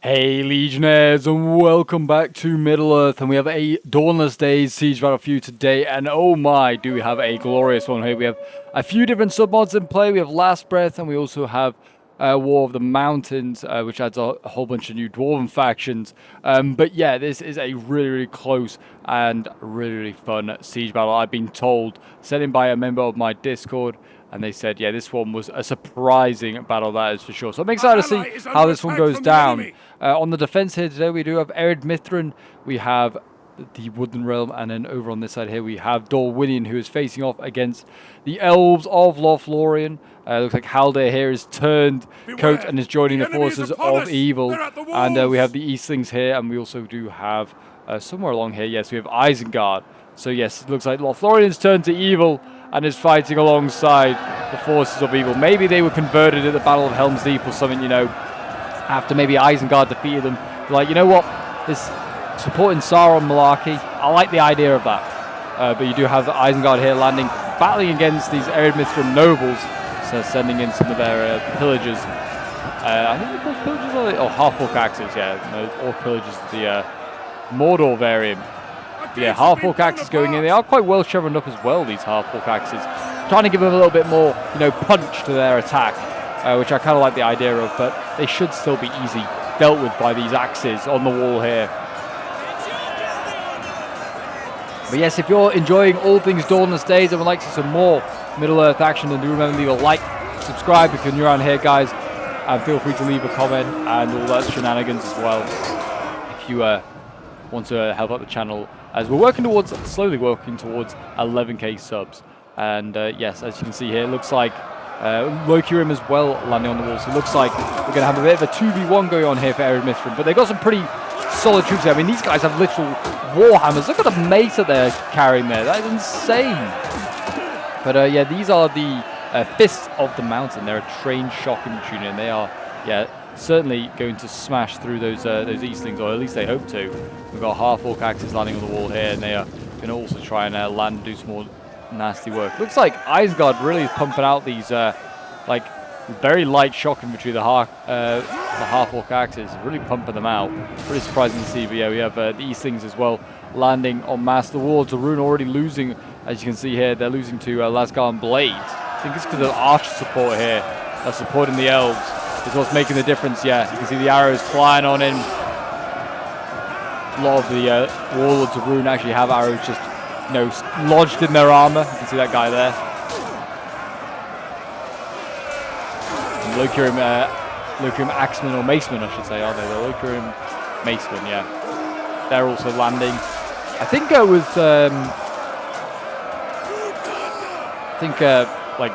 Hey Legionnaires, and welcome back to Middle-earth, and we have a Dawnless Days siege battle for you today, and oh my, do we have a glorious one here. We have a few different submods in play. We have Last Breath, and we also have War of the Mountains, which adds a whole bunch of new Dwarven factions. But yeah, this is a really close and really fun siege battle. I've been told, sent in by a member of my Discord, and they said, yeah, this one was a surprising battle, that is for sure. So I'm excited to see how this one goes down. On the defense here today, we do have Ered Mithrin, we have the Woodland Realm, and then over on this side here, we have Dorwinion, who is facing off against the Elves of Lothlorien. Looks like Haldir here is turned coat and is joining the forces of evil. And we have the Eastlings here, and we also do have, somewhere along here, yes, we have Isengard. So yes, it looks like Lothlorien's turned to evil and is fighting alongside the forces of evil. Maybe they were converted at the Battle of Helm's Deep or something, you know, after maybe Isengard defeated them. Like, you know what, this supporting Sauron malarkey, I like the idea of that. But you do have Isengard here landing, battling against these Ered Mithrin nobles, so sending in some of their pillagers. I think they're called pillagers, or half-orc axes, yeah. No, orc pillagers is the Mordor variant. Yeah, half-orc axes going in. They are quite well chevroned up as well, these half-orc axes. Trying to give them a little bit more, you know, punch to their attack, which I kind of like the idea of, but they should still be easy dealt with by these axes on the wall here. But yes, if you're enjoying all things Dawnless Days and would like to see some more Middle-earth action, then do remember to leave a like, subscribe if you're new around here, guys, and feel free to leave a comment and all that shenanigans as well if you want to help out the channel, as we're slowly working towards 11k subs. And yes, as you can see here, it looks like Lokirim as well landing on the wall. So it looks like we're going to have a bit of a 2v1 going on here for Ered Mithrin. But they've got some pretty solid troops there. I mean, these guys have literal warhammers. Look at the mace that they're carrying there. That is insane. But yeah, these are the Fists of the Mountain. They're a trained shock infantry, and they are, yeah, certainly going to smash through those Eastlings, or at least they hope to. We've got half-orc axes landing on the wall here, and they are going to also try and land and do some more nasty work. Looks like Isengard really is pumping out these like very light shock infantry, the half-orc axes, really pumping them out. Pretty surprising to see. But yeah, we have the Eastlings as well landing on mass. The Warlords of Rune already losing, as you can see here. They're losing to Lasgarn Blades. I think it's because of archer support here. That's supporting the Elves is what's making the difference. Yeah, you can see the arrows flying on in. A lot of the Warlords of Rune actually have arrows just, you know, lodged in their armor. You can see that guy there. Lokirim Axemen, or Macemen, I should say, aren't they? The Lokirim Macemen, yeah. They're also landing. I think it was, like,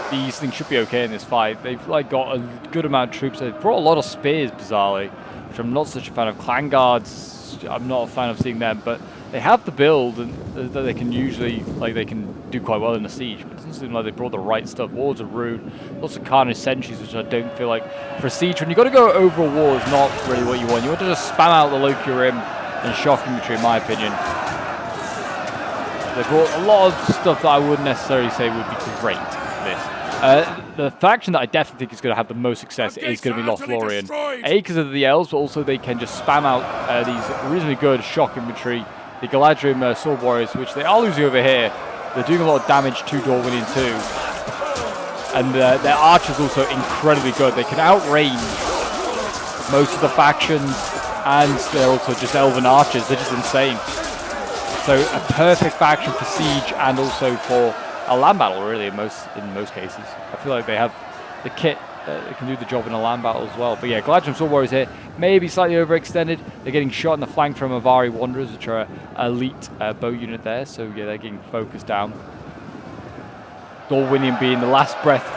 the Eastlings should be okay in this fight. They've, like, got a good amount of troops. They've brought a lot of spears, bizarrely, which I'm not such a fan of. Clan Guards, I'm not a fan of seeing them, but they have the build and that they can usually, like, they can do quite well in the siege, but it doesn't seem like they brought the right stuff. Warlords of Rune, lots of Carnage Sentries, which I don't feel like for a siege, when you've got to go over a wall, is not really what you want. You want to just spam out the Lokirim and shock infantry, in my opinion. They brought a lot of stuff that I wouldn't necessarily say would be great for this. The faction that I definitely think is going to have the most success is going to be Lothlorien. A, because of the Elves, but also they can just spam out these reasonably good shock infantry. The Galadrim Sword Warriors, which they are losing over here. They're doing a lot of damage to Dorwinion too. And their archers also incredibly good. They can outrange most of the factions, and they're also just Elven archers. They're just insane. So a perfect faction for siege and also for a land battle, really, in most cases. I feel like they have the kit that can do the job in a land battle as well. But yeah, Galadrim Sword Warriors here, maybe slightly overextended. They're getting shot in the flank from Avari Wanderers, which are an elite bow unit there. So yeah, they're getting focused down. Dorwinion being the Last Breath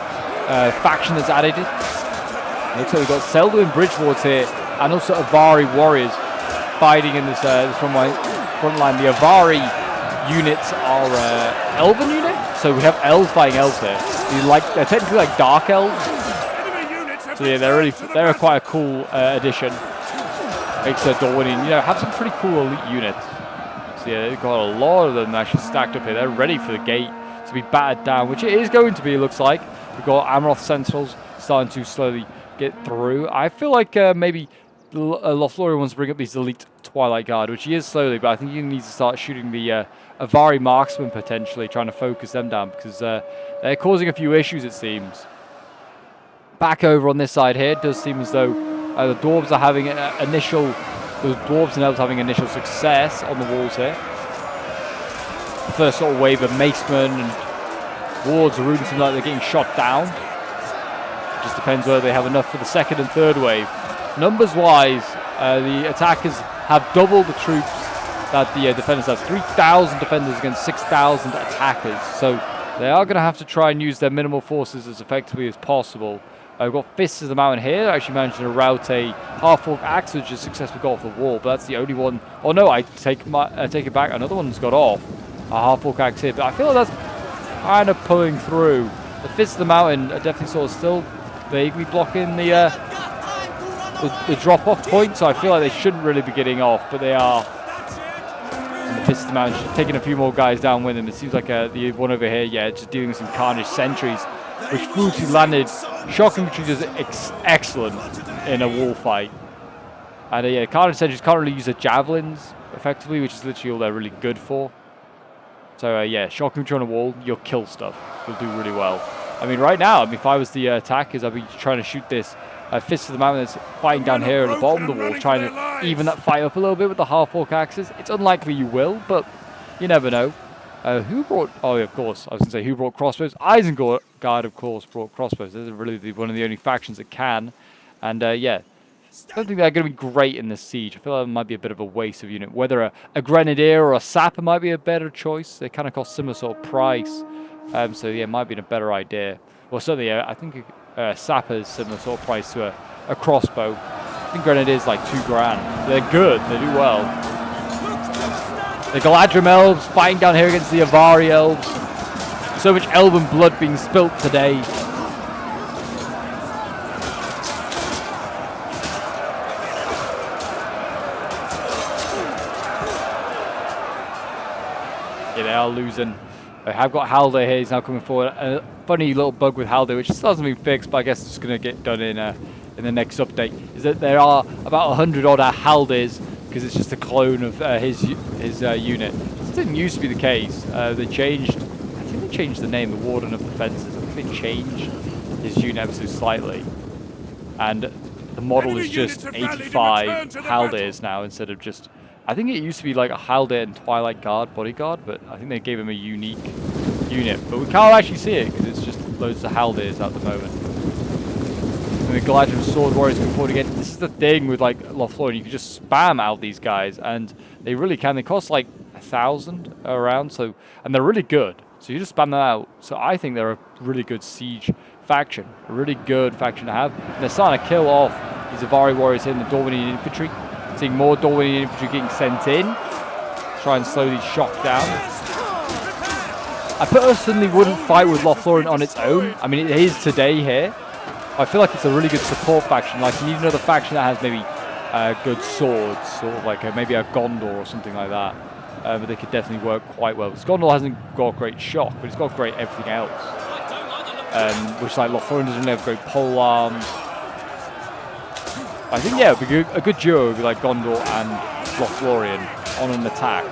faction that's added. Looks like we've got Selduin Bridgewards here, and also Avari Warriors fighting in this front line. The Avari units are Elven unit, so we have Elves fighting Elves here. They're technically like Dark Elves. So yeah, they're quite a cool addition. Makes Dorwinion, you know, have some pretty cool elite units. So yeah, they've got a lot of them actually stacked up here. They're ready for the gate to be battered down, which it is going to be, it looks like. We've got Amaroth Sentinels starting to slowly get through. I feel like maybe Lothlorien wants to bring up these elite Twilight Guard, which he is slowly, but I think he needs to start shooting the Avari marksmen potentially, trying to focus them down, because they're causing a few issues, it seems. Back over on this side here, it does seem as though the dwarves are having the dwarves and elves having initial success on the walls here. The first sort of wave of macemen and wards are rooting like they're getting shot down. It just depends whether they have enough for the second and third wave. Numbers-wise, the attackers have doubled the troops that the defenders have. 3,000 defenders against 6,000 attackers. So they are going to have to try and use their minimal forces as effectively as possible. We've got Fists of the Mountain here. Actually managed to route a half-orc axe, which has successfully got off the wall. But that's the only one. Oh no, I take it back. Another one's got off. A half-orc axe here. But I feel like that's kind of pulling through. The Fists of the Mountain are definitely sort of still vaguely blocking the drop-off point. So I feel like they shouldn't really be getting off, but they are. And the Fists of the Mountain taking a few more guys down with them. It seems like the one over here, yeah, just dealing with some carnage sentries, which Fuji landed. Shock infantry is excellent in a wall fight. And yeah, carnage sentries can't really use their javelins effectively, which is literally all they're really good for. So yeah, shock infantry on a wall, you'll kill stuff. You'll do really well. I mean, right now, if I was the attackers, I'd be trying to shoot this Fist of the Mountain that's fighting down here at the bottom of the wall, trying to even that fight up a little bit with the half-orc axes. It's unlikely you will, but you never know. Who brought... Oh, yeah, of course. I was going to say, who brought crossbows? Isengard, of course, brought crossbows. They're really one of the only factions that can. And, yeah, I don't think they're going to be great in this siege. I feel like it might be a bit of a waste of unit. Whether a Grenadier or a Sapper might be a better choice. They kind of cost similar sort of price. So, yeah, it might be a better idea. Well, certainly, I think Sapper is similar sort of price to a crossbow. I think Grenadier's like $2,000. They're good. They do well. The Galadrim Elves fighting down here against the Avari Elves. So much Elven blood being spilt today. Yeah, they are losing. I have got Haldir here. He's now coming forward. A funny little bug with Haldir, which still hasn't been fixed, but I guess it's going to get done in the next update, is that there are about 100 odd Haldirs, because it's just a clone of his unit. This didn't used to be the case. They changed, I think they changed the name, the Warden of the Fences. I think they changed his unit ever so slightly. And the model is just 85 Haldirs now instead of just, I think it used to be like a Haldir and Twilight Guard bodyguard, but I think they gave him a unique unit. But we can't actually see it because it's just loads of Haldirs at the moment. And the Galadrim Sword Warriors come forward again. This is the thing with like Lothlorien, you can just spam out these guys, and they really can. They cost like 1,000 around, so, and they're really good. So you just spam them out. So I think they're a really good siege faction, a really good faction to have. And they're starting to kill off these Avari warriors here in the Dwarven infantry. Seeing more Dwarven infantry getting sent in, try and slow these shock down. I personally wouldn't fight with Lothlorien on its own. I mean, it is today here. I feel like it's a really good support faction. Like, you need another faction that has maybe good swords, sort of like maybe a Gondor or something like that. But they could definitely work quite well. Because Gondor hasn't got great shock, but it's got great everything else. Which, like, Lothlorien doesn't really have great pole arms. I think, yeah, it'd be a good duo would be like Gondor and Lothlorien on an attack.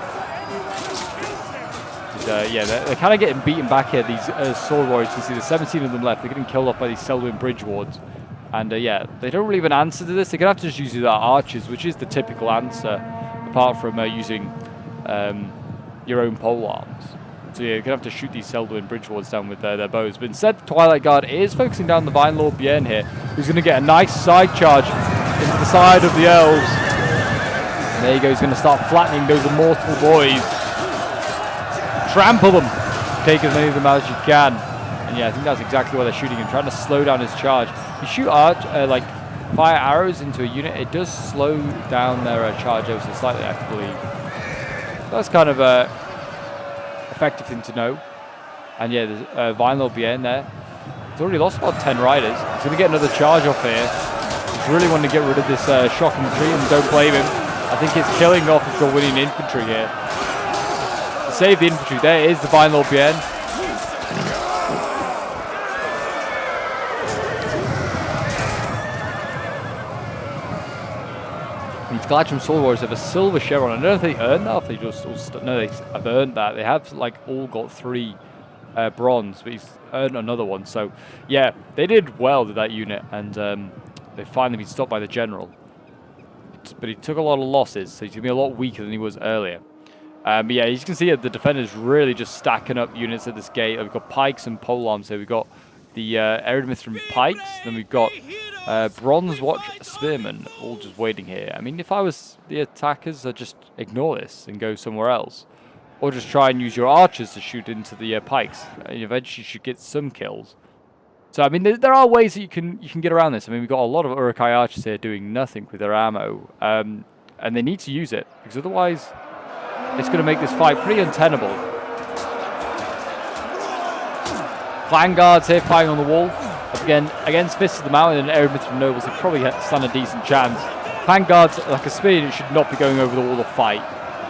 Yeah, they're kind of getting beaten back here, these sword warriors. You can see there's 17 of them left. They're getting killed off by these Selwyn Bridge wards. And yeah, they don't really have an answer to this. They're going to have to just use their archers, which is the typical answer, apart from using your own pole arms. So yeah, you're going to have to shoot these Selwyn Bridge wards down with their bows. But instead, the Twilight Guard is focusing down the Vine Lord Bjorn here, who's going to get a nice side charge into the side of the Elves. And there you go, he's going to start flattening those immortal boys. Trample them. Take as many of them out as you can. And yeah, I think that's exactly why they're shooting him, trying to slow down his charge. You shoot like fire arrows into a unit, it does slow down their charge ever so slightly, I believe. That's kind of a effective thing to know. And yeah, there's Vinelord Bjorn there. He's already lost about 10 riders. He's going to get another charge off here. He's really wanting to get rid of this shock infantry, and don't blame him. I think it's killing off his winning infantry here. Save the infantry. There is the Vinelord Bjorn. These Galadrim Sword Warriors have a silver chevron. I don't know if they earned that, or if they just all no, they have earned that. They have like all got 3 bronze, but he's earned another one. So yeah, they did well with that unit, and they finally been stopped by the general. But he took a lot of losses, so he's gonna be a lot weaker than he was earlier. But yeah, as you can see, the defenders really just stacking up units at this gate. We've got pikes and polearms here. We've got the Eredmithrin pikes, then we've got Bronze Watch Spearmen, all just waiting here. I mean, if I was the attackers, I'd just ignore this and go somewhere else. Or just try and use your archers to shoot into the pikes. And eventually you should get some kills. So, I mean, there are ways that you can get around this. I mean, we've got a lot of Uruk-hai archers here doing nothing with their ammo. And they need to use it, because otherwise it's going to make this fight pretty untenable. Clan guards here fighting on the wall. Again, against Fists of the Mountain and Eredmithrin nobles, they probably stand a decent chance. Clan guards, like a spear unit, should not be going over the wall to fight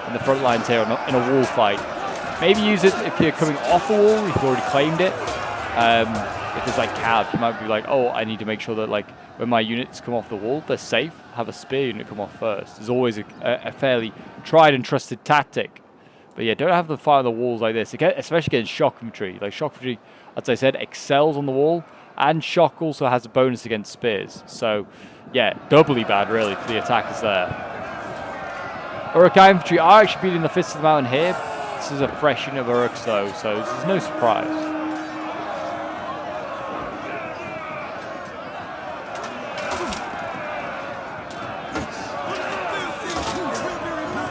in the front lines here in a wall fight. Maybe use it if you're coming off the wall, if you've already claimed it. If there's like cav, you might be like, oh, I need to make sure that like when my units come off the wall, they're safe. Have a spear unit come off first. There's always a fairly tried and trusted tactic. But yeah, don't have them fire on the walls like this, especially against shock infantry. Like shock infantry, as I said, excels on the wall, and shock also has a bonus against spears. So yeah, doubly bad really for the attackers there. Uruk-hai infantry are actually beating the Fists of the Mountain here. This is a fresh unit of Uruks though, so there's no surprise.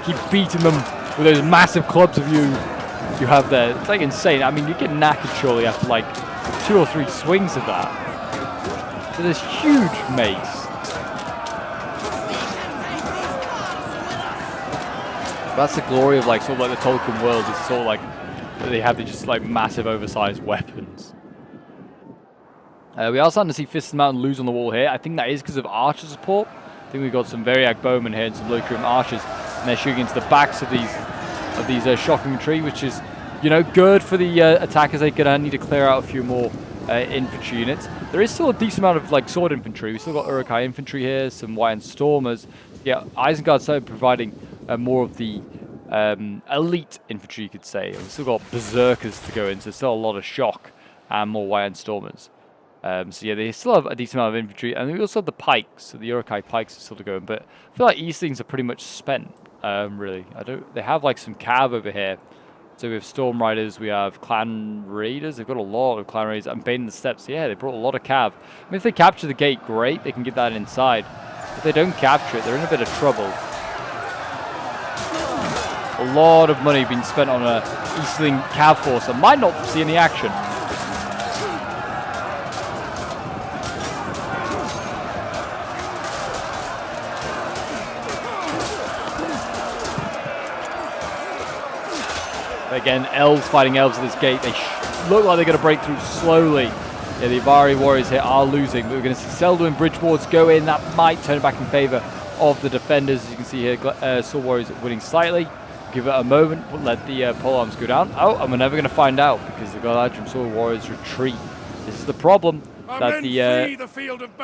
Keep beating them with those massive clubs of you have there. It's like insane. I mean, you get knackered surely after like 2 or 3 swings of that. So this huge mace. That's the glory of like sort of like the Tolkien world. It's sort of like they have these just like massive oversized weapons. We are starting to see Fists of the Mountain lose on the wall here. I think that is because of archer support. I think we've got some Variag bowmen here and some Locrium archers, and they're shooting into the backs of these shock infantry, which is, you know, good for the attackers. They're gonna need to clear out a few more infantry units. There is still a decent amount of like sword infantry. We've still got Uruk-hai infantry here, some White and Stormers. Yeah, Isengard started providing more of the elite infantry, you could say. We've still got berserkers to go in, so still a lot of shock and more White and Stormers. So yeah, they still have a decent amount of infantry, and we also have the pikes. So the Uruk-hai pikes are still to go in, but I feel like these things are pretty much spent. Really, They have like some cav over here. So we have Storm Riders, we have Clan Raiders. They've got a lot of Clan Raiders. And Bane in the Steppes. Yeah, they brought a lot of cav. I mean, if they capture the gate, great. They can get that inside. If they don't capture it, they're in a bit of trouble. A lot of money being spent on a Eastling cav force that might not see any action. Again, Elves fighting Elves at this gate. They look like they're going to break through slowly. Yeah, the Ivari warriors here are losing, but we're going to see Selduin bridge wards go in. That might turn it back in favor of the defenders. As you can see here, Sword Warriors winning slightly. Give it a moment, but let the polearms go down. Oh, and we're never going to find out because the Galadrim Sword Warriors retreat. This is the problem that the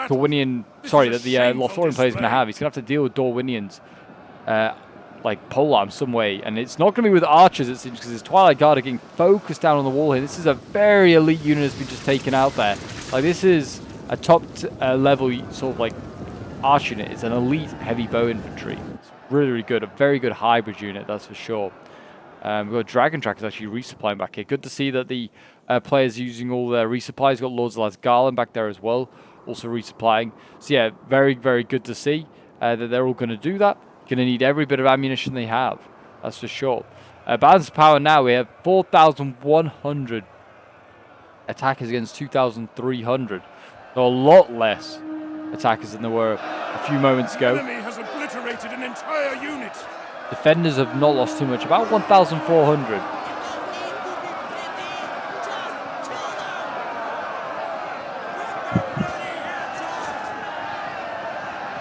Dorwinian, sorry, that the Lothlorien player is going to have. He's going to have to deal with Dorwinians. Like polearm some way, and it's not going to be with archers, it seems, because his Twilight Guard are getting focused down on the wall here. This is a very elite unit that's been just taken out there. Like, this is a top level sort of like arch unit. It's an elite heavy bow infantry. It's really, really good. A very good hybrid unit, that's for sure. We've got Dragon Trackers actually resupplying back here. Good to see that the players using all their resupplies. Got Lords of Lasgarland back there as well, also resupplying. So yeah, very, very good to see that they're all going to do that. Going to need every bit of ammunition they have, that's for sure. Balance of power now, we have 4,100 attackers against 2,300. So a lot less attackers than there were a few moments ago. The enemy has obliterated an entire unit. Defenders have not lost too much, about 1,400.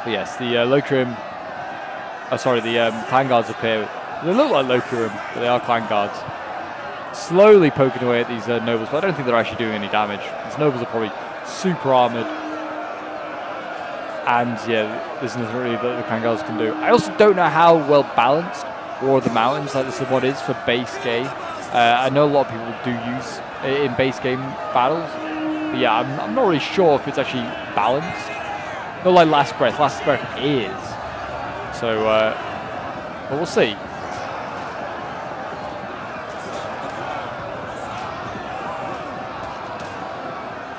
But yes, the Locrium... Oh, sorry, the Clan Guards up here. They look like Locrium, but they are Clan Guards. Slowly poking away at these nobles, but I don't think they're actually doing any damage. These nobles are probably super armored. And yeah, there's nothing really that the Krangals can do. I also don't know how well balanced War of the Mountains like this mod is for base game. I know a lot of people do use it in base game battles. But yeah, I'm not really sure if it's actually balanced. Not like Last Breath. Last Breath is. So, but we'll see.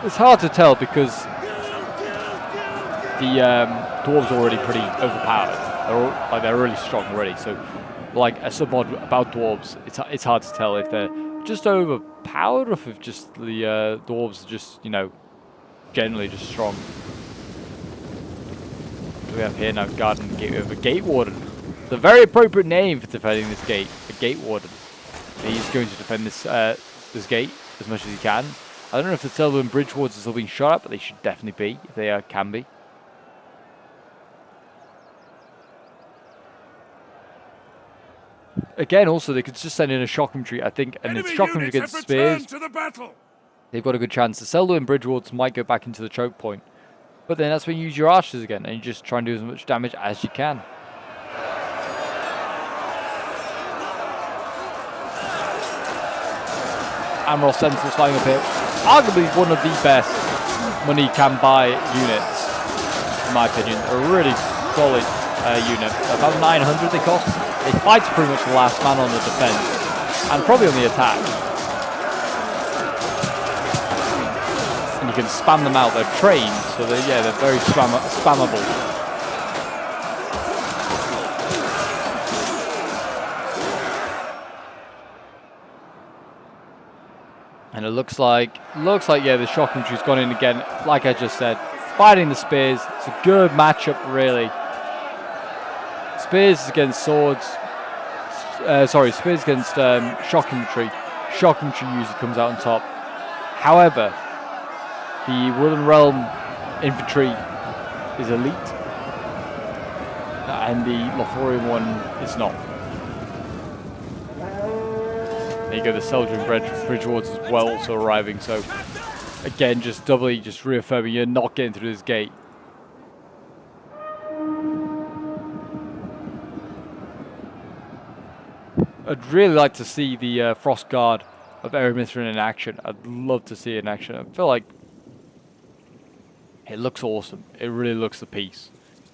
It's hard to tell because the dwarves are already pretty overpowered. They're really strong already. So, like a submod about dwarves, it's hard to tell if they're just overpowered or if just the dwarves are just, you know, generally just strong. We have here now Garden Gate. We have a Gate Warden. It's a very appropriate name for defending this gate. A Gate Warden. He's going to defend this this gate as much as he can. I don't know if the Elven bridge wards are still being shot at, but they should definitely be if they can be. Again, also they could just send in a shock infantry, I think, and if shock infantry against spears, they've got a good chance. The Selduin bridge wards might go back into the choke point. But then that's when you use your archers again, and you just try and do as much damage as you can. Admiral Sentinels flying up here. Arguably one of the best money can buy units, in my opinion. A really solid unit. About 900 they cost. It fights pretty much the last man on the defense, and probably on the attack. And you can spam them out. They're trained, so they're very spammable. And it looks like yeah, the shock infantry's gone in again. Like I just said, fighting the spears. It's a good matchup, really. Spears against swords. Spears against shock infantry. Shock infantry usually comes out on top. However, the Woodland Realm infantry is elite, and the Lothorian one is not. There you go, the Seldrin bridge wards as well also arriving. So again, just doubly reaffirming you're not getting through this gate. I'd really like to see the Frost Guard of Eremithrin in action. I'd love to see it in action. I feel like it looks awesome. It really looks the piece.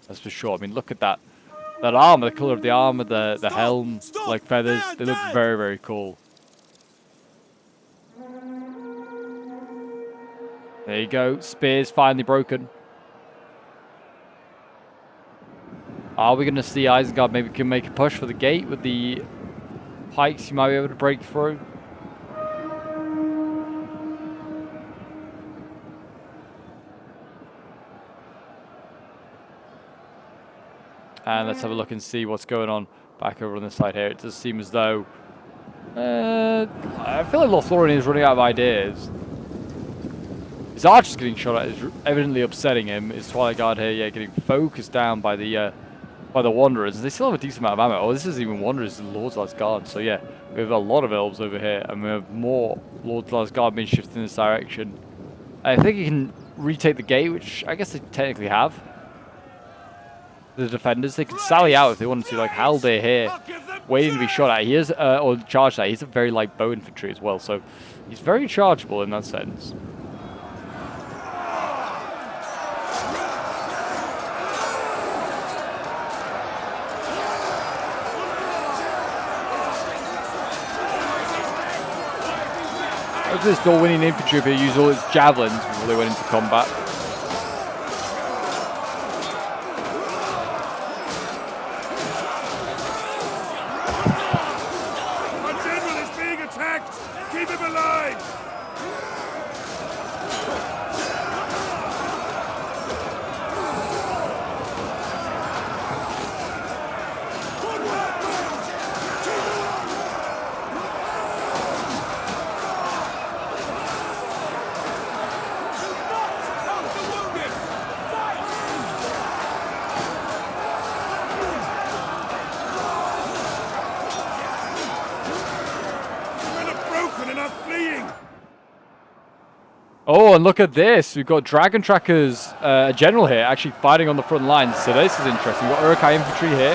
That's for sure. I mean, look at that armor, the color of the armor, the helm, like feathers. They look very, very cool. There you go. Spears finally broken. Are we going to see Isengard maybe can make a push for the gate with the pikes you might be able to break through? And let's have a look and see what's going on back over on this side here. It does seem as though I feel like Lothlorien is running out of ideas. His archer's getting shot at is evidently upsetting him. His Twilight Guard here, yeah, getting focused down by the Wanderers. They still have a decent amount of ammo. Oh, this isn't even Wanderers, it's Lord's Last Guard. So yeah, we have a lot of Elves over here, and we have more Lord's Last Guard being shifted in this direction. I think he can retake the gate, which I guess they technically have. The defenders, they could sally out if they wanted to, like Haldir here, waiting to be shot at. He is, or charged at. He's a very light bow infantry as well, so he's very chargeable in that sense. This door-winning infantry here used all its javelins before they went into combat. Our general is being attacked! Keep him alive! Oh, and look at this. We've got Dragon Trackers, a general here, actually fighting on the front lines. So this is interesting. We've got Uruk-hai infantry here.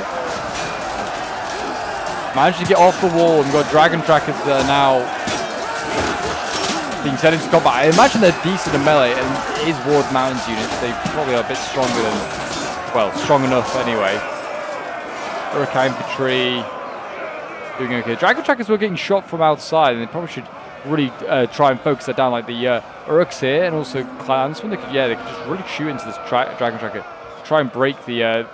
Managed to get off the wall. And we've got Dragon Trackers that are now being sent into combat. I imagine they're decent in melee, and it is Ward Mountains units. They probably are a bit stronger than, well, strong enough anyway. Uruk-hai infantry doing okay. Dragon Trackers were getting shot from outside, and they probably should really try and focus that down, like the Uruks here, and also clans. When they could, yeah, they could just really shoot into this Dragon Tracker, try and break the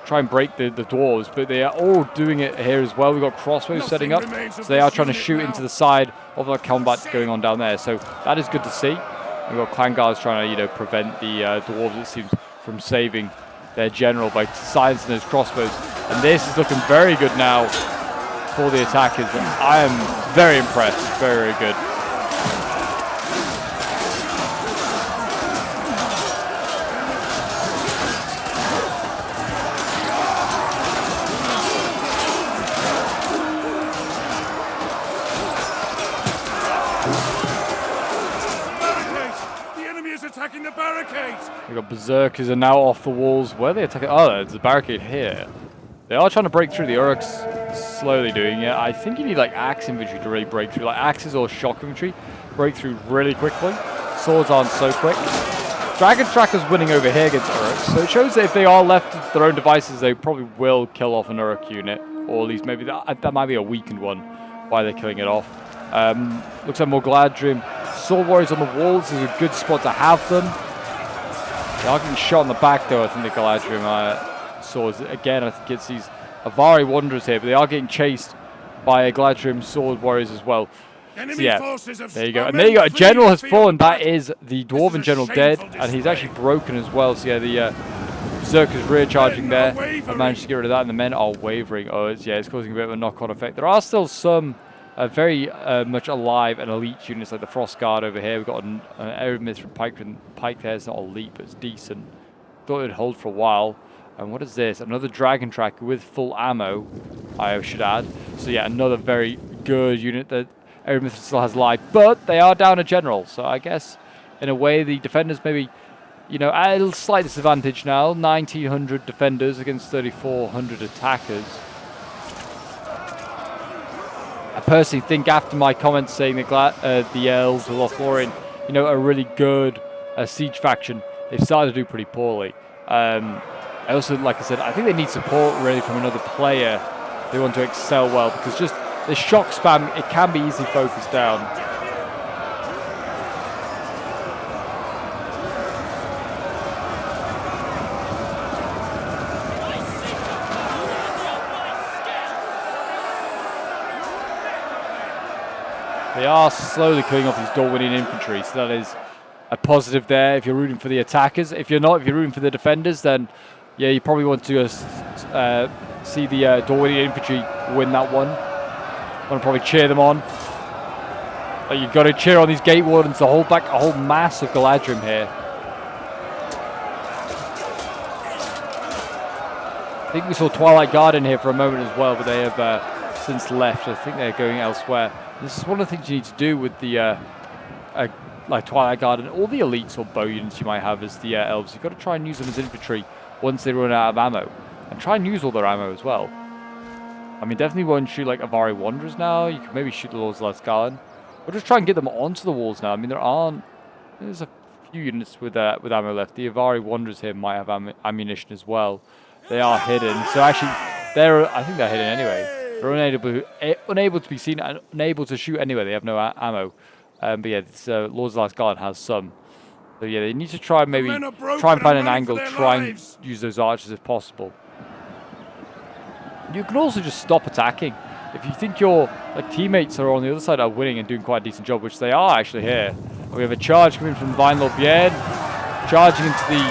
dwarves. But they are all doing it here as well. We've got crossbows setting up, so they are trying to shoot into the side of the combat going on down there. So that is good to see. We've got clan guards trying to, prevent the dwarves, it seems, from saving their general by silencing those crossbows. And this is looking very good now for the attackers. I am very impressed. Very, very good. The enemy is attacking the barricades. We've got berserkers are now off the walls. Where are they attacking? Oh, there's a barricade here. They are trying to break through. The Uruks slowly doing it. I think you need like axe infantry to really break through. Like axes or shock infantry break through really quickly. Swords aren't so quick. Dragon Tracker's winning over here against Uruks. So it shows that if they are left to their own devices, they probably will kill off an Uruk unit. Or at least maybe that might be a weakened one. Why they're killing it off. Looks like more Galadrim. Sword warriors on the walls is a good spot to have them. They are getting shot in the back though, I think the Galadrim swords. Again, I think it's these Avari Wanderers here, but they are getting chased by Galadrim sword warriors as well. So yeah, there you go. And there you go, a general has fallen. That is the Dwarven general dead, and he's actually broken as well. So yeah, the Berserkers rear charging there. I managed to get rid of that, and the men are wavering. Oh, it's causing a bit of a knock-on effect. There are still some very much alive and elite units like the Frost Guard over here. We've got an Eremith from Pike there. It's not elite, but it's decent. Thought it would hold for a while. And what is this? Another Dragon Tracker with full ammo, I should add. So yeah, another very good unit that Eremith still has live. But they are down a general. So I guess, in a way, the defenders maybe, at a slight disadvantage now. 1,900 defenders against 3,400 attackers. I personally think after my comments saying that the Elves or Lothlorien, are really good siege faction, they've started to do pretty poorly. I also, like I said, I think they need support really from another player if they want to excel well, because just the shock spam, it can be easily focused down. They are slowly killing off these door-winning infantry, so that is a positive there if you're rooting for the attackers. If you're not, if you're rooting for the defenders, then yeah, you probably want to see the door-winning infantry win that one. Want to probably cheer them on. But you've got to cheer on these gate wardens to hold back a whole mass of Galadrim here. I think we saw Twilight Guard in here for a moment as well, but they have since left. I think they're going elsewhere. This is one of the things you need to do with the like Twilight Guard and all the elites or bow units you might have as the Elves. You've got to try and use them as infantry once they run out of ammo. And try and use all their ammo as well. I mean, definitely won't shoot like Avari Wanderers now. You can maybe shoot the Lords of Lascalon. Or just try and get them onto the walls now. I mean, there's a few units with ammo left. The Avari Wanderers here might have ammunition as well. They are hidden. So actually, I think they're hidden anyway. They're unable to be seen and unable to shoot anyway. They have no ammo. But yeah, this, Lords of Lascalon has some. So yeah, they need to try and maybe try and find an angle, try and use those archers if possible. You can also just stop attacking. If you think your teammates are on the other side are winning and doing quite a decent job, which they are actually here. And we have a charge coming from Vine Lord Bjorn, charging into the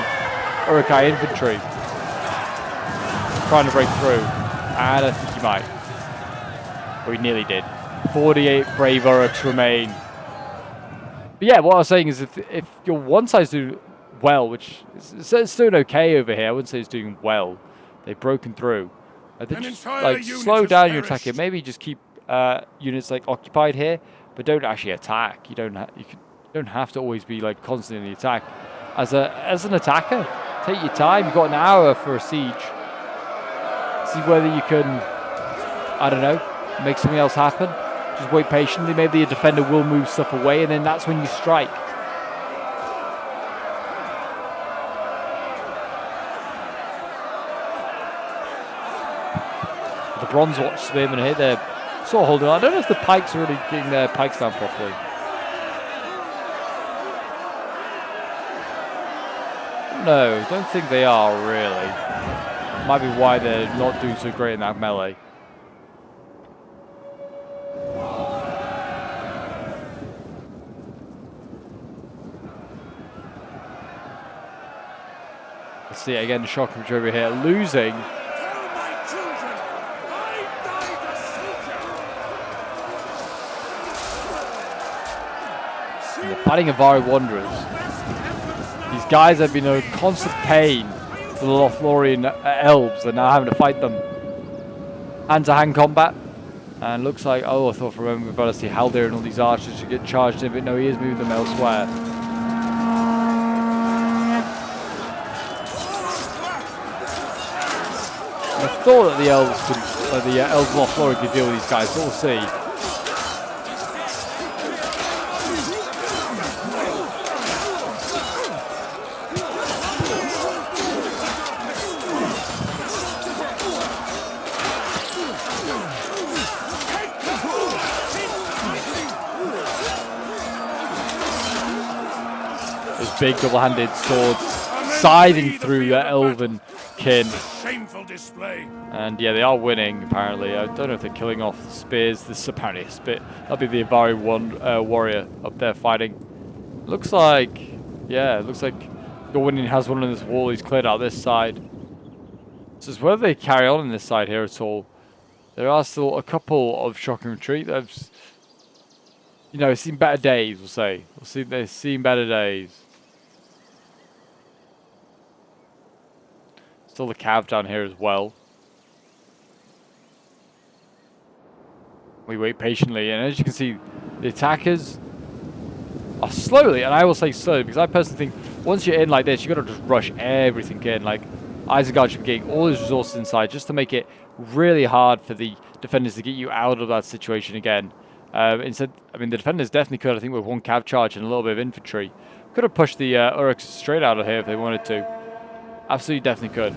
Uruk-hai infantry, trying to break through. And I think he might. Or he nearly did. 48 brave Uruks remain. But yeah, what I was saying is if your one side's doing well, which is still okay over here, I wouldn't say it's doing well. They've broken through. They just slow down your attack here. Maybe just keep units occupied here. but don't actually attack. You don't have to always be like constantly in the attack. As an attacker, take your time. You've got an hour for a siege. See whether you can, I don't know, make something else happen. Just wait patiently. Maybe the defender will move stuff away, and then that's when you strike. The Bronze Watch Spearmen here, they're sort of holding on. I don't know if the pikes are really getting their pikes down properly. No, don't think they are really. Might be why they're not doing so great in that melee. Let's see again, the shock over here, losing. And the fighting Avari Wanderers. These guys have been a constant pain to the Lothlorien Elves. They're now having to fight them. Hand-to-hand combat. And looks like, oh, I thought for a moment we were about to see Haldir and all these archers should get charged in, but no, he is moving them elsewhere. I thought that the Elves could, the Elves Lothlorien could deal with these guys, but we'll see. Big double-handed swords scything through Elven kin. Shameful display. And yeah, they are winning apparently. I don't know if they're killing off the spears. This is apparently a spear. That'll be the Avari warrior up there fighting. Looks like, yeah, it looks like Gorwinian has one on this wall. He's cleared out this side. So it's whether they carry on in this side here at all. There are still a couple of shocking retreat. They've, you know, seen better days. We'll say. We'll see. They've seen better days. Still the cav down here as well. We wait patiently, and as you can see, the attackers are slowly, and I will say slowly, because I personally think once you're in like this, you got to just rush everything in. Like, Isengard should be getting all his resources inside just to make it really hard for the defenders to get you out of that situation again. Instead, I mean, the defenders definitely could, I think, with one cav charge and a little bit of infantry. Could have pushed the Uruks straight out of here if they wanted to. Absolutely, definitely could.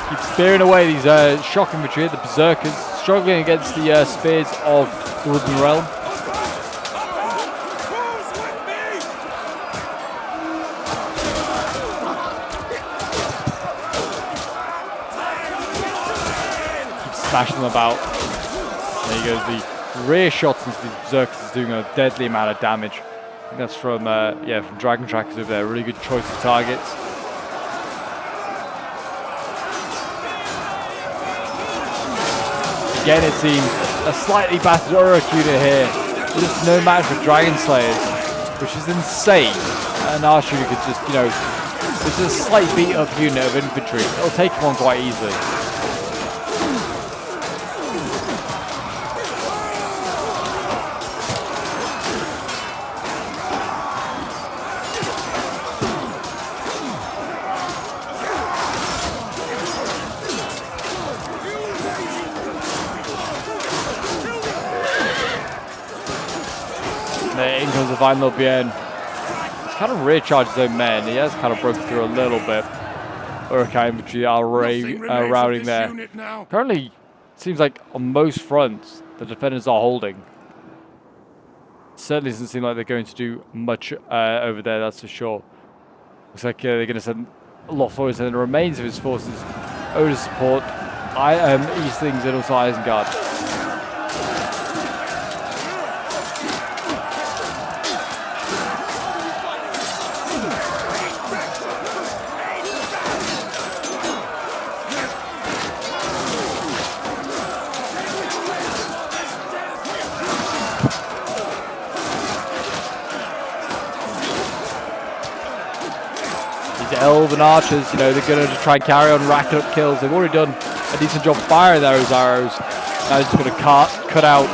Keep spearing away these shock infantry, the berserkers, struggling against the spears of the Wooden Realm. Smashing them about. There you go. The rear shots into these berserkers is doing a deadly amount of damage. I think that's from yeah, from Dragon Trackers over there. Really good choice of targets. Again, it seems a slightly battered Uruk unit here. Just no match for Dragon Slayers, which is insane. And our shooter could just, you know, it's a slight beat up unit of infantry. It'll take him on quite easily. In comes the Vine Bien. He's kind of rear charged his own men. He has kind of broken through a little bit. Urukai infantry are routing there. Currently, it seems like on most fronts, the defenders are holding. Certainly doesn't seem like they're going to do much over there, that's for sure. Looks like they're going to send a lot forward, and the remains of his forces over to support Eastlings and also Isengard. Elven archers, you know, they're going to try and carry on racking up kills. They've already done a decent job firing those arrows. Now they're just going to cut out?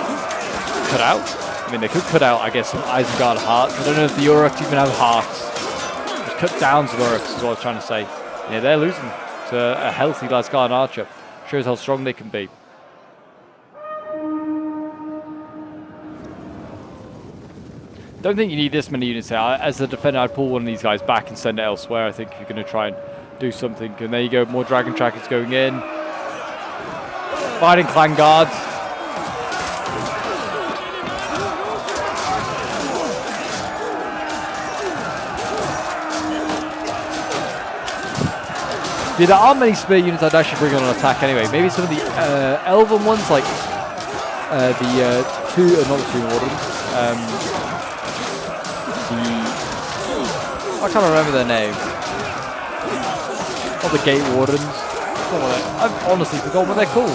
I mean, they could cut out, I guess, some Isengard hearts. I don't know if the Uruks even have hearts. Just cut down some Uruks is what I was trying to say. Yeah, they're losing to a healthy Lasgarden archer. Shows how strong they can be. Don't think you need this many units here. As a defender, I'd pull one of these guys back and send it elsewhere. I think if you're going to try and do something. And there you go, more Dragon Trackers going in. Fighting Clan Guards. Yeah, there aren't many spear units I'd actually bring on an attack anyway. Maybe some of the Elven ones, like not the Two Wardens. I can't remember their name. Not the Gate Wardens. I've honestly forgotten what they're called.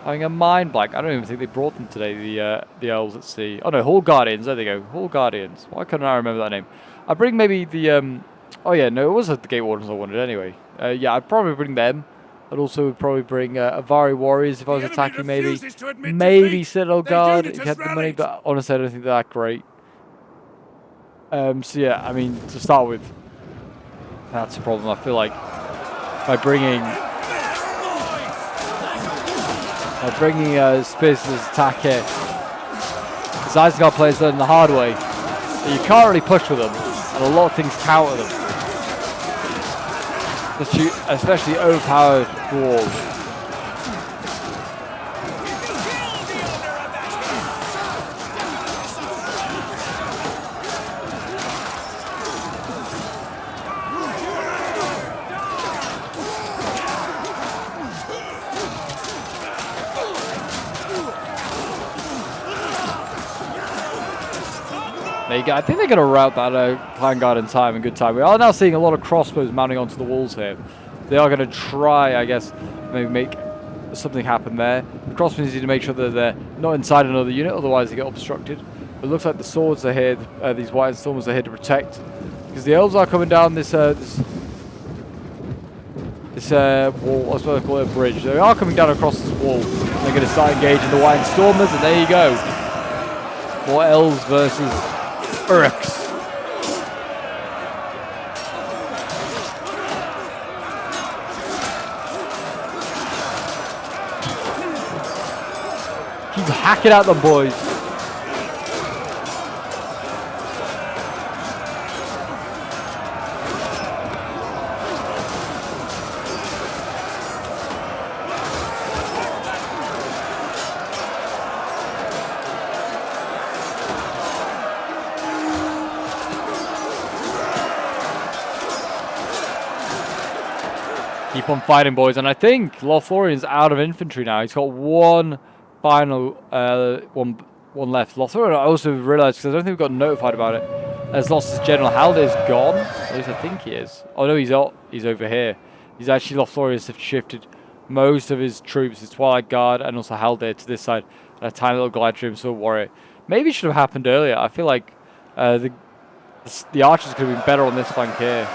Having a mind blank. I don't even think they brought them today, the Elves at Sea. Oh no, Hall Guardians. There they go. Hall Guardians. Why couldn't I remember that name? I'd bring maybe the... oh yeah, no, it was the Gate Wardens I wanted anyway. Yeah, I'd probably bring them. I'd also probably bring Avari Warriors if I was attacking, maybe. Maybe Citadel Guard if you had the money, but honestly I don't think they're that great. So yeah, I mean, to start with, that's a problem. I feel like by bringing Spears to this attack here, because Isengard players learn the hard way that you can't really push with them, and a lot of things counter them. Especially overpowered dwarves. There you go. I think they're going to rout that Clan Guard in time, in good time. We are now seeing a lot of crossbows mounting onto the walls here. They are going to try, I guess, maybe make something happen there. The crossbows need to make sure that they're not inside another unit, otherwise they get obstructed. It looks like the swords are here, these White Stormers are here to protect, because the Elves are coming down this wall, I was going to call it a bridge. They are coming down across this wall. They're going to start engaging the White Stormers, and there you go. More Elves versus Uruks. Keep hacking at them, boys. Keep on fighting, boys. And I think Lothlorien's out of infantry now. He's got one final one left. Lothlorien, I also realised, because I don't think we got notified about it, has lost his general. Haldyr's gone. At least I think he is. Oh no, he's over here. He's actually, Lothlorien has shifted most of his troops, his Twilight Guard and also Haldir to this side. And a tiny little Gladiator Sword Warrior. Maybe it should have happened earlier. I feel like the archers could have been better on this flank here.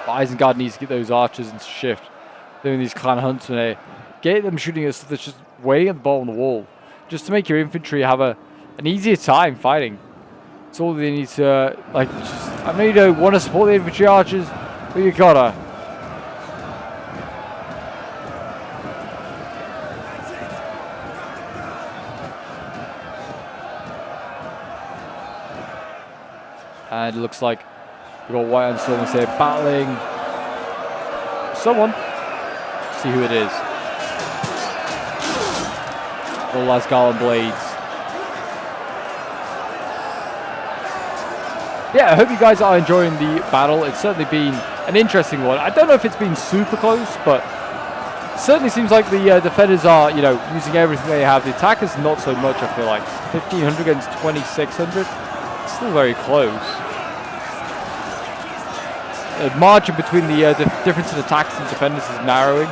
Isengard needs to get those archers into shift. Doing these clan huntsmen here. Get them shooting at stuff that's just waiting at the bottom of the wall. Just to make your infantry have an easier time fighting. That's all they need to, I know you don't want to support the infantry archers, but you gotta. And it looks like we've got White Stormers here battling someone. See who it is. The Lasgarden Blades. Yeah, I hope you guys are enjoying the battle. It's certainly been an interesting one. I don't know if it's been super close, but it certainly seems like the defenders are, using everything they have. The attackers not so much, I feel like. 1,500 against 2,600. It's still very close. The margin between the difference in attacks and defenders is narrowing.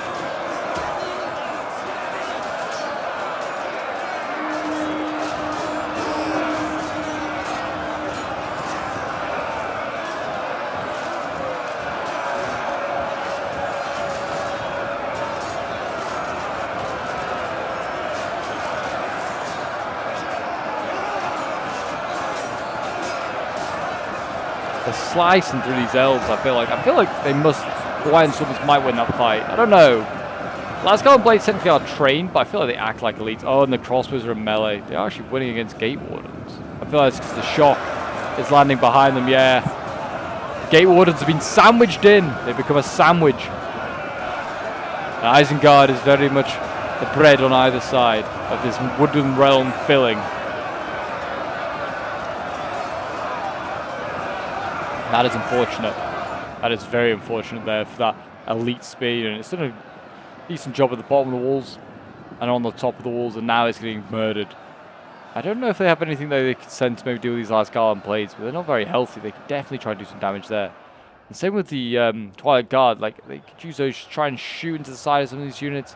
They're slicing through these elves. I feel like they must. The White Swordsmen might win that fight. I don't know. Last Guard Blades technically are trained, but I feel like they act like elites. Oh, and the crossbows are in melee. They are actually winning against Gate Wardens. I feel like it's because the shock is landing behind them. Yeah. Gate Wardens have been sandwiched in. They've become a sandwich. And Isengard is very much the bread on either side of this wooden realm filling. That is unfortunate. That is very unfortunate there for that elite speed. And it's done a decent job at the bottom of the walls and on the top of the walls, and now it's getting murdered. I don't know if they have anything that they could send to maybe do with these last Garland blades, but they're not very healthy. They could definitely try and do some damage there. And same with the Twilight Guard. Like, they could use those to try and shoot into the side of some of these units.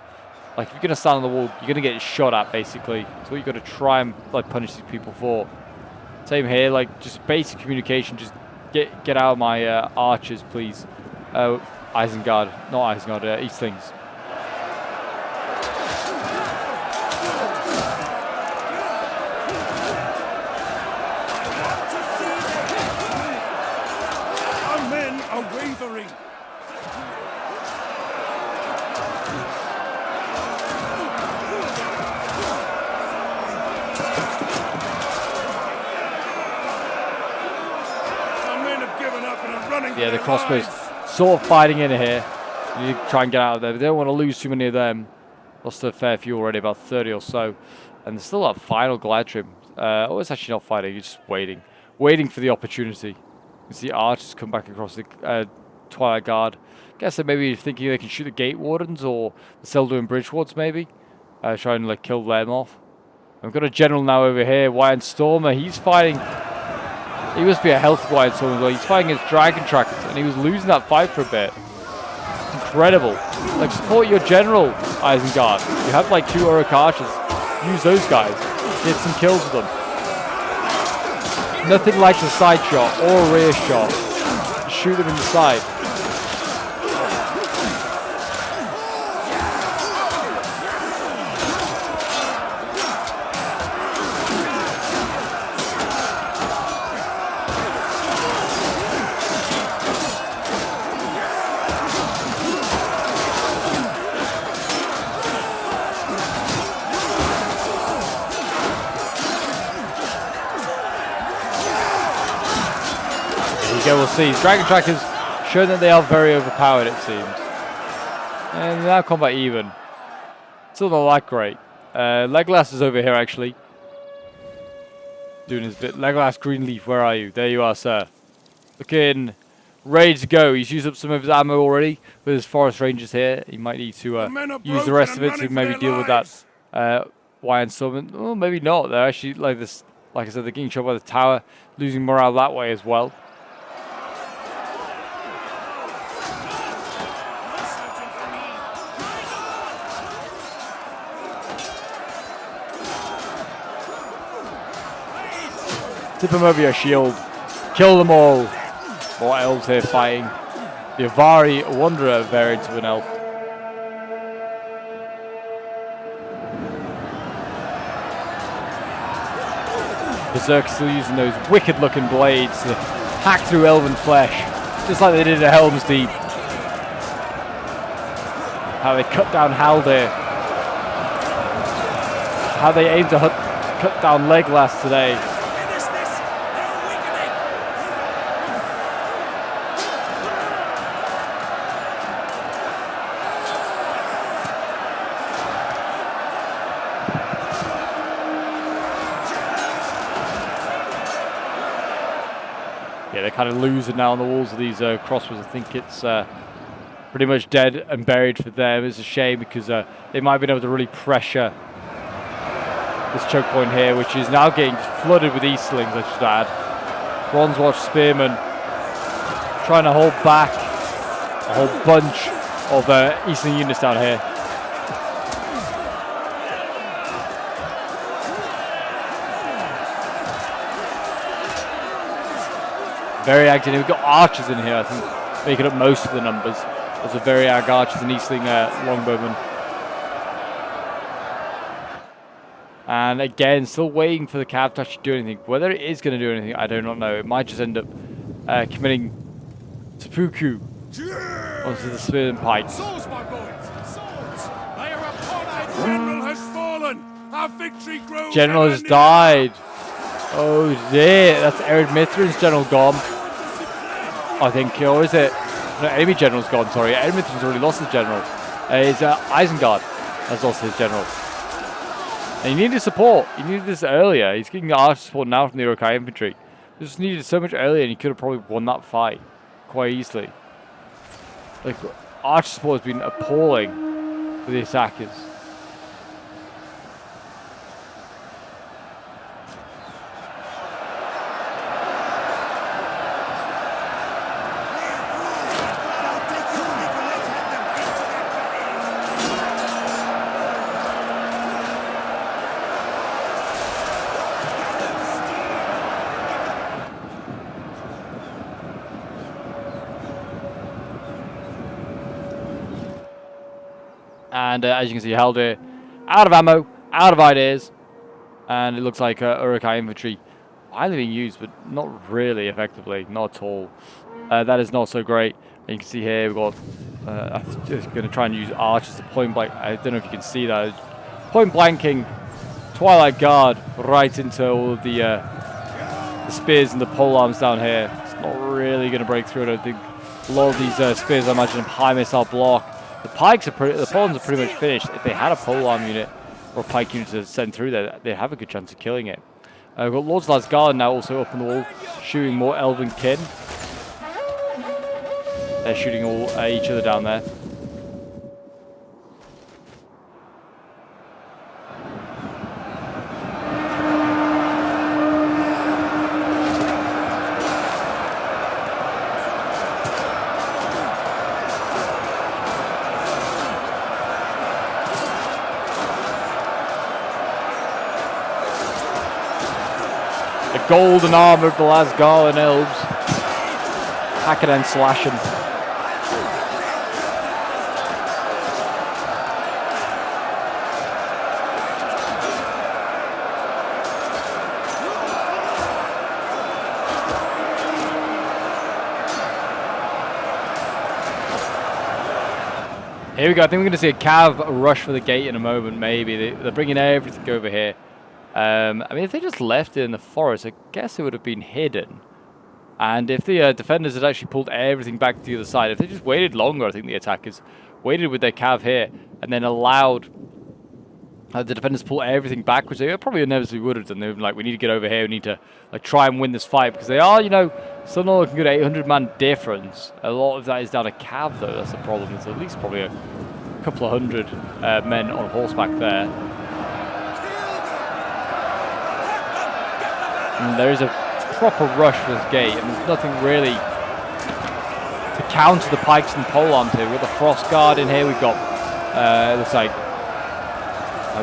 Like, if you're going to stand on the wall, you're going to get shot at, basically. So what you've got to try and, like, punish these people for. Same here, like, just basic communication. Just get out of my archers, please. Isengard. Not Isengard, Eastlings. Yeah, the crossbows sort of fighting in here. You need to try and get out of there. They don't want to lose too many of them. Lost a fair few already, about 30 or so. And there's still that final Galadrim. Oh, it's actually not fighting, you're just waiting. Waiting for the opportunity. You can see archers come back across the Twilight Guard. Guess they maybe thinking they can shoot the Gate Wardens or the Seldur and Bridge Wards maybe. Try and like kill them off. I've got a general now over here, Wyatt Stormer. He's fighting. He must be a healthy Wyatt Stormer as well. He's fighting against Dragon Trackers, and he was losing that fight for a bit. It's incredible. Like, support your general, Isengard. You have like 2 Uruk archers. Use those guys. Get some kills with them. Nothing like a side shot or a rear shot. Shoot them in the side. We'll see. Dragon Trackers show that they are very overpowered, it seems. And now combat even. Still not that great. Legolas is over here, actually. Doing his bit. Legolas Greenleaf, where are you? There you are, sir. Looking ready to go. He's used up some of his ammo already with his forest rangers here. He might need to use the rest of it to maybe deal with that Wyatt Storm. Well, maybe not. They're actually, like this. Like I said, they're getting shot by the tower, losing morale that way as well. Tip them over your shield. Kill them all. More elves here fighting. The Avari Wanderer variant of an elf. Berserk still using those wicked looking blades to hack through elven flesh. Just like they did at Helm's Deep. How they cut down Haldir. How they aim to cut down Legolas today. Yeah, they're kind of losing now on the walls of these crossbows. I think it's pretty much dead and buried for them. It's a shame because they might have been able to really pressure this choke point here, which is now getting flooded with Eastlings, I should add. Bronzewatch Spearmen trying to hold back a whole bunch of Eastling units down here. Very active. We've got archers in here, I think, making up most of the numbers. There's a very ag archers and Eastling longbowmen. And again, still waiting for the cav to actually do anything. Whether it is going to do anything, I do not know. It might just end up committing seppuku onto the spear and pike. Swords, my boys! Swords! They are upon us! General has fallen! Our victory grows! General has died! Oh dear, that's Ered Mithrin's general gone. I think, or is it? No, enemy general's gone, sorry. Ered Mithrin's already lost his general. It's Isengard has lost his general. And he needed support. He needed this earlier. He's getting the archer support now from the Uruk-hai infantry. He just needed so much earlier and he could have probably won that fight quite easily. Like, archer support has been appalling for the attackers. And as you can see, Haldir out of ammo, out of ideas, and it looks like Uruk-hai infantry finally being used, but not really effectively, not at all. That is not so great. And you can see here we've got. I'm just going to try and use archers to point blank. I don't know if you can see that. Point blanking Twilight Guard right into all of the spears and the pole arms down here. It's not really going to break through. I don't think a lot of these spears, I imagine, have high missile block. The pikes are the polearms are pretty much finished. If they had a polearm unit or a pike unit to send through there, they have a good chance of killing it. We've got Lord's Last Garland now also up on the wall, shooting more Elven kin. They're shooting all each other down there. The golden armor of the Lasgarlan elves. Hacking and slashing. Here we go. I think we're going to see a cav rush for the gate in a moment, maybe. They're bringing everything over here. I mean, if they just left it in the forest, I guess it would have been hidden. And if the defenders had actually pulled everything back to the other side, if they just waited longer, I think the attackers waited with their cav here and then allowed the defenders to pull everything back, which they probably inevitably would have done. They would have been like, we need to get over here, we need to like try and win this fight, because they are, you know, still not looking good. 800-man difference. A lot of that is down to cav, though. That's the problem. There's at least probably a couple of hundred men on horseback there. And there is a proper rush for this gate, and there's nothing really to counter the pikes and polearms here. We've got the Frost Guard in here. We've got, it looks like,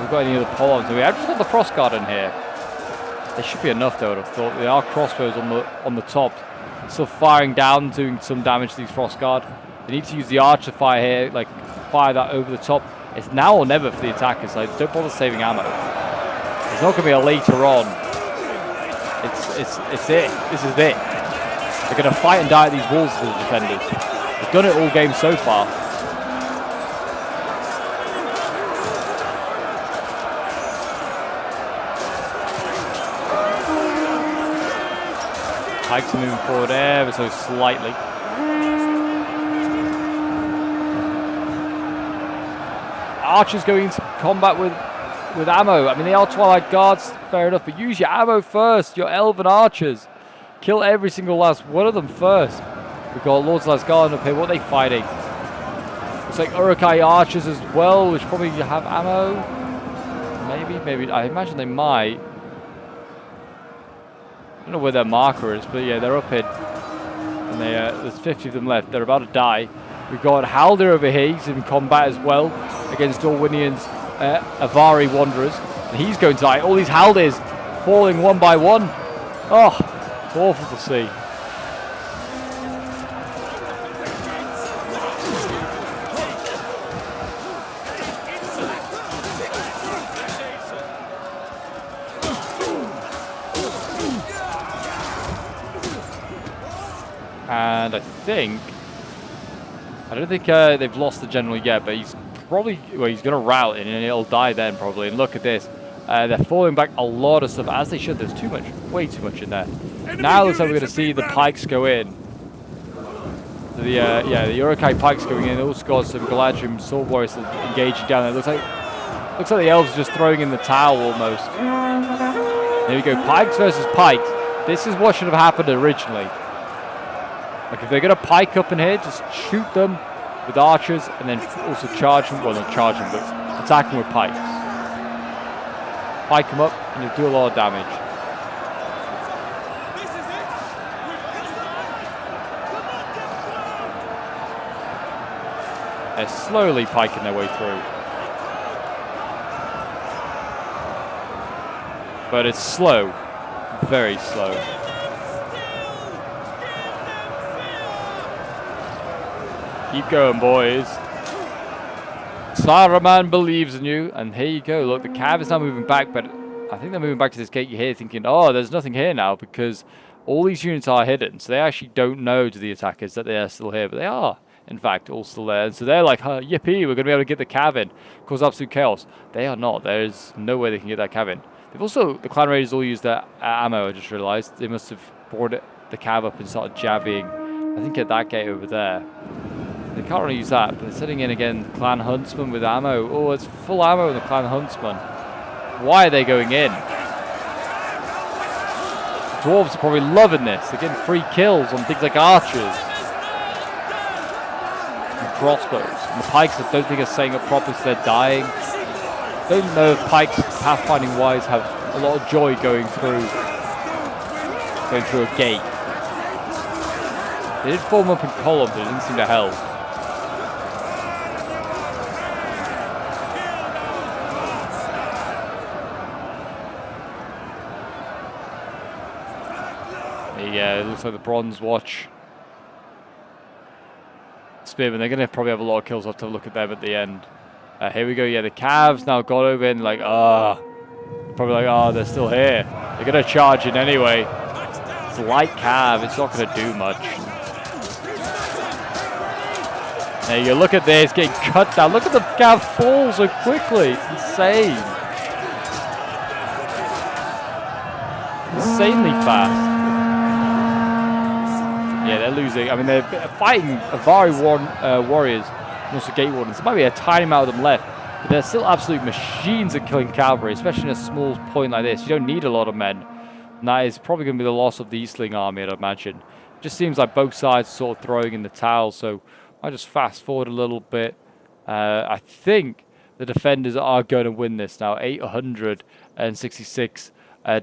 we've got any other polearms. We have just got the Frost Guard in here. There should be enough, though, I would have thought. There are crossbows on the top, still firing down, doing some damage to these Frost Guard. They need to use the archer fire here, like fire that over the top. It's now or never for the attackers. Like, don't bother saving ammo. It's not going to be a later on. It's it. This is it. They're going to fight and die at these walls for the defenders. They've done it all game so far. Pikes are moving forward ever so slightly. Archers going into combat with ammo. I mean, they are Twilight Guards, fair enough, but use your ammo first. Your Elven archers. Kill every single last one of them first. We've got Lord's Last Garland up here. What are they fighting? Looks like Uruk-hai archers as well, which probably have ammo. Maybe. I imagine they might. I don't know where their marker is, but yeah, they're up here. And there's 50 of them left. They're about to die. We've got Haldir over here. He's in combat as well against Dorwinian's Avari Wanderers. And he's going to die. All these Haldirs falling one by one. Oh, it's awful to see. And I don't think they've lost the general yet, but he's probably, well, he's going to rout it and it'll die then probably. And look at this. They're falling back a lot of stuff, as they should. There's too much, way too much in there. Now looks like we're going to see the pikes go in. So the Uruk-hai pikes going in. Also got some Galadrim sword warriors engaging down there. Looks like the elves are just throwing in the towel almost. There we go, pikes versus pikes. This is what should have happened originally. Like if they're going to pike up in here, just shoot them with archers and then also charge them. Well, not charge them, but attack them with pikes. Pike them up and you'll do a lot of damage. They're slowly piking their way through. But it's slow. Very slow. Keep going, boys. Saruman believes in you. And here you go. Look, the cav is now moving back, but I think they're moving back to this gate here thinking, oh, there's nothing here now because all these units are hidden. So they actually don't know to the attackers that they are still here, but they are, in fact, all still there. And so they're like, yippee, we're going to be able to get the cav in. Cause absolute chaos. They are not. There's no way they can get that cav in. They've also, the clan raiders all used their ammo, I just realized. They must have brought the cav up and started jabbing, I think, at that gate over there. They can't really use that, but they're sitting in again, the clan huntsman with ammo. Oh, it's full ammo in the clan huntsman. Why are they going in? Dwarves are probably loving this. They're getting free kills on things like archers and crossbows. And the pikes I don't think are setting up properly, so they're dying. Don't know if pikes, pathfinding wise, have a lot of joy going through a gate. They did form up in columns, but it didn't seem to help. Yeah, it looks like the Bronze Watch Spearmen. They're going to probably have a lot of kills. I'll have to look at them at the end. Here we go. Yeah, the Cavs now got over in like, probably like, they're still here. They're going to charge in anyway. It's a light Cav. It's not going to do much. There you go. Look at this. Getting cut down. Look at the Cav fall so quickly. It's insane. Insanely fast. Yeah, they're losing. I mean, they're fighting Avari warriors and also gate wardens. There might be a tiny amount of them left, but they're still absolute machines at killing cavalry, especially in a small point like this. You don't need a lot of men. And that is probably going to be the loss of the Eastling army, I'd imagine. Just seems like both sides are sort of throwing in the towel, so I'll just fast forward a little bit. I think the defenders are going to win this now. 866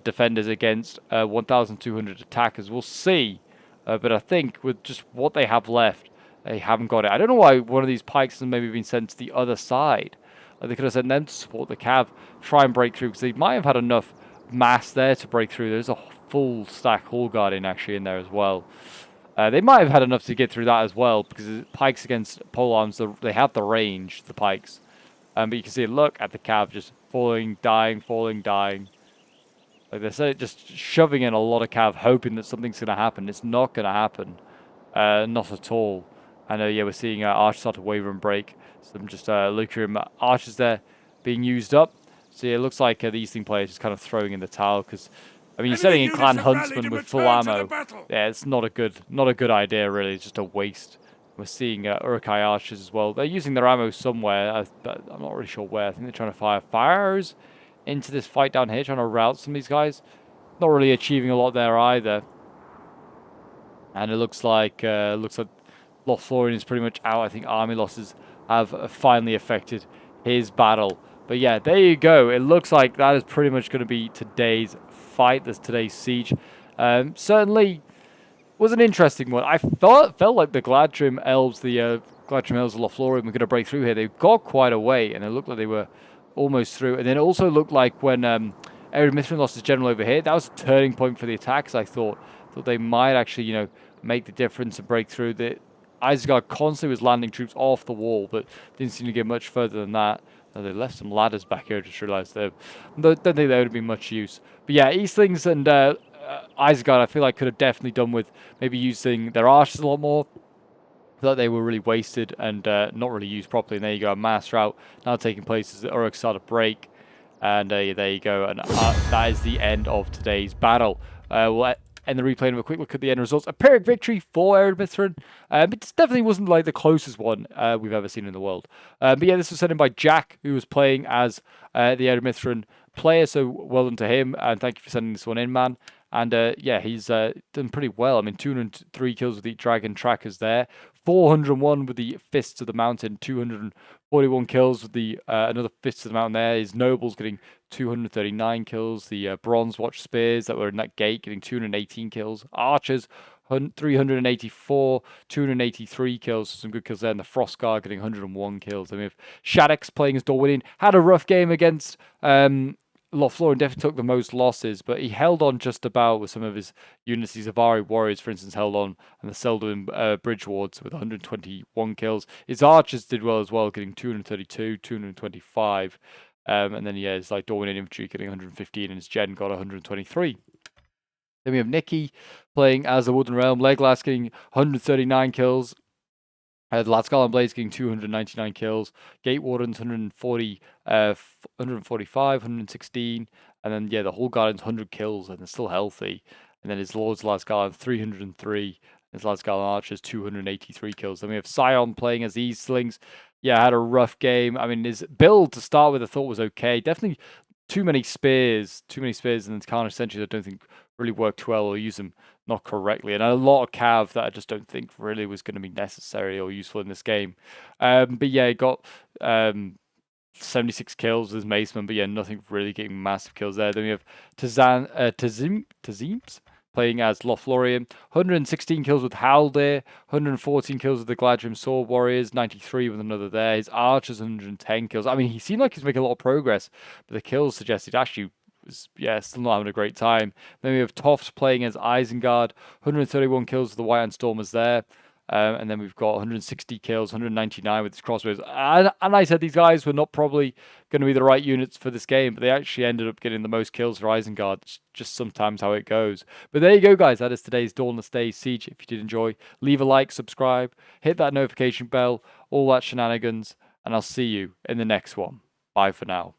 defenders against 1,200 attackers. We'll see. But I think with just what they have left, they haven't got it. I don't know why one of these pikes has maybe been sent to the other side. Like they could have sent them to support the cav, try and break through, because they might have had enough mass there to break through. There's a full stack Hall Guardian actually in there as well. They might have had enough to get through that as well, because pikes against polearms, they have the range, the pikes. But you can see, look at the cav just falling, dying, falling, dying. Like they're just shoving in a lot of cav, hoping that something's going to happen. It's not going to happen. Not at all. And yeah, we're seeing archers start to waver and break. Some just Lucarian archers there being used up. So yeah, it looks like the Eastling players just kind of throwing in the towel, because I mean, you're setting in clan huntsmen with full ammo. Yeah, it's not a good idea really. It's just a waste. We're seeing Uruk-hai archers as well. They're using their ammo somewhere, but I'm not really sure where. I think they're trying to fire arrows into this fight down here, trying to rout some of these guys. Not really achieving a lot there either. And it looks like Lothlorien is pretty much out. I think army losses have finally affected his battle. But yeah, there you go. It looks like that is pretty much going to be today's fight. That's today's siege. Certainly was an interesting one. I felt like the Galadrim Elves, the Galadrim Elves of Lothlorien were going to break through here. They got quite a way, and it looked like they were almost through. And then it also looked like when Ered Mithrin lost his general over here, that was a turning point for the attacks. I thought they might actually, make the difference and break through. The Isengard constantly was landing troops off the wall, but didn't seem to get much further than that. They left some ladders back here. I just realized they don't think they would have been much use. But yeah, Eastlings and Isengard, I feel like could have definitely done with maybe using their archers a lot more. I thought they were really wasted and not really used properly. And there you go, a mass rout now taking place as the Uruk start to break. And there you go. And that is the end of today's battle. We'll end the replay and have a quick look at the end results. A Pyrrhic victory for Ered Mithrin. It definitely wasn't like the closest one we've ever seen in the world. But yeah, this was sent in by Jack, who was playing as the Ered Mithrin player. So well done to him. And thank you for sending this one in, man. And yeah, he's done pretty well. I mean, 203 kills with the dragon trackers there. 401 with the Fists of the Mountain, 241 kills with the another Fists of the Mountain there. His Nobles getting 239 kills. The Bronze Watch Spears that were in that gate getting 218 kills. Archers, 384, 283 kills. Some good kills there. And the Frost Guard getting 101 kills. And we have Shaddix playing as Dorwinian. Had a rough game against Lothlorien, definitely took the most losses, but he held on just about with some of his units. The Zavari warriors, for instance, held on, and the Selduin bridge wards with 121 kills. His archers did well as well, getting 232, 225. And then, yeah, it's like Dorwinian infantry getting 115, and his gen got 123. Then we have Nikki playing as the Wooden Realm. Legolas getting 139 kills. The Ladskal Blades getting 299 kills. Gate Wardens 140, 145, 116. And then, yeah, the whole Guardians 100 kills, and they're still healthy. And then his Lord's Ladskal 303. His Ladskal Archers 283 kills. Then we have Scion playing as Eastlings. Yeah, had a rough game. I mean, his build to start with I thought was okay. Definitely too many spears, and then Carnage Sentries I don't think really worked well or use them not correctly, and a lot of cav that I just don't think really was going to be necessary or useful in this game. But yeah, he got 76 kills with his Maceman, but yeah, nothing really getting massive kills there. Then we have Tazims playing as Lothlorien, 116 kills with Haldir, 114 kills with the Gladrim Sword Warriors, 93 with another there. His Archers 110 kills. I mean, he seemed like he's making a lot of progress, but the kills suggested actually was, yeah, still not having a great time. Then we have Toft playing as Isengard, 131 kills with the White Stormers there. And then we've got 160 kills, 199 with his crossbows. And I said these guys were not probably going to be the right units for this game, but they actually ended up getting the most kills for Isengard. It's just sometimes how it goes. But there you go, guys. That is today's Dawnless Day Siege. If you did enjoy, leave a like, subscribe, hit that notification bell, all that shenanigans, and I'll see you in the next one. Bye for now.